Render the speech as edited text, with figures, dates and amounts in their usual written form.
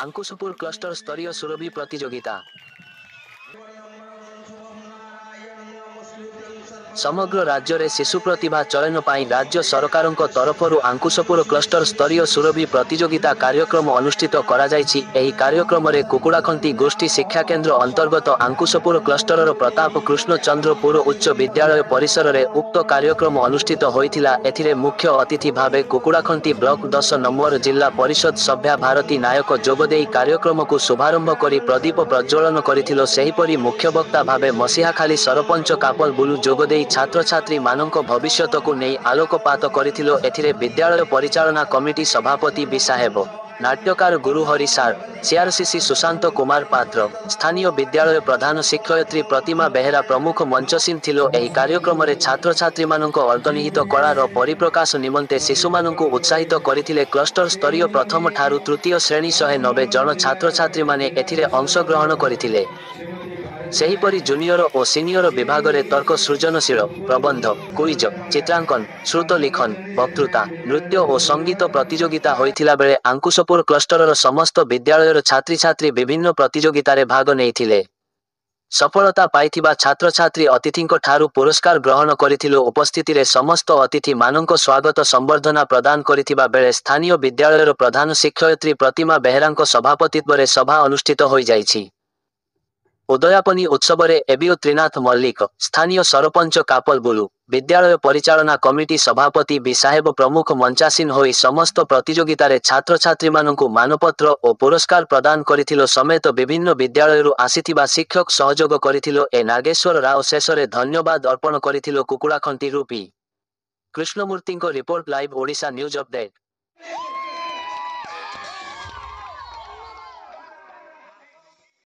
आंकुशपुर cluster स्तरीय सुरभि प्रतियोगिता समग्र राज्य रे शिशु प्रतिभा चयन पाई राज्य सरकारक तरफरु आंकुशपुर क्लस्टर स्तरीय सुरभि प्रतियोगिता कार्यक्रम अनुष्ठित करा जायछि। एही कार्यक्रम रे कुकुड़ाखंती गोष्ठी शिक्षा केंद्र अंतर्गत आंकुशपुर क्लस्टर प्रताप कृष्ण चंद्रपुर उच्च विद्यालय परिसर रे उक्त कार्यक्रम अनुष्ठित होइथिला। एथिरे मुख्य अतिथि भावे कुकुड़ाखंती ब्लॉक 10 नंबर जिला परिषद सभ्या भारती नायक जोगदेई कार्यक्रम को शुभारंभ करी प्रदीप प्रज्वलन करिथिलो। सेहिपरि मुख्य वक्ता भावे मसीहाखाली सरपंच कापल बुलु जोगदेई छात्र छात्री मानक भविष्यत को नहीं आलोकपात करिथिलो। एथिरे विद्यालय परिचालना कमिटी सभापति बी साहेब, नाट्यकार गुरु हरि सार, सीआरसीसी सुशांत कुमार पात्र, स्थानीय विद्यालय प्रधान शिक्षयित्री प्रतिमा बेहेरा प्रमुख मंचसीन थिलो। एही कार्यक्रम रे छात्र छात्री मानक अर्धनिहित कलार परिप्रकाश निमंते शिशु मानक उत्साहित करिथिले। क्लस्टर स्तरीय प्रथम ठारू तृतीय श्रेणी 190 जन छात्र छात्री माने एथिरे अंशग्रहण करिथिले। सेहिपरि जूनियर और सीनियर विभाग रे तर्क सृजनशील, प्रबंध, क्विज, चित्रांकन, श्रुत लिखन, वक्तृता, नृत्य और संगीत प्रतियोगिता होइथिला बेले आंकुशपुर क्लस्टर समस्त विद्यालयर छात्री छात्री विभिन्न प्रतियोगिता रे भाग नेइथिले। सफलता पाइथिबा छात्र छात्री अतिथिंक ठारू पुरस्कार ग्रहण करिथिलो। उपस्थिति रे समस्त अतिथि मानक स्वागत संबर्धना प्रदान करिथिबा बेले स्थानीय विद्यालयर प्रधान शिक्षयित्री प्रतिमा बेहेरांक सभापतित्व रे सभा अनुष्ठित होई जाइछि। उदयापनी उत्सव रे एबीओ त्रिनाथ मल्लिक, स्थानीय सरपंच कापल बुलु, विद्यालय परिचालना कमिटी सभापति बी साहेब प्रमुख मंचासीन होई समस्त प्रतियोगिता रे छात्र छात्री मानकु मानपत्र और पुरस्कार प्रदान करिथिलो। समेत विभिन्न विद्यालयरु आसीथिबा शिक्षक सहयोग करिथिलो। ए नागेश्वर राव शेषरे धन्यवाद अर्पण करिथिलो। कुकुड़ाखंती रूपी Krishnamurthy report live Odisha news update.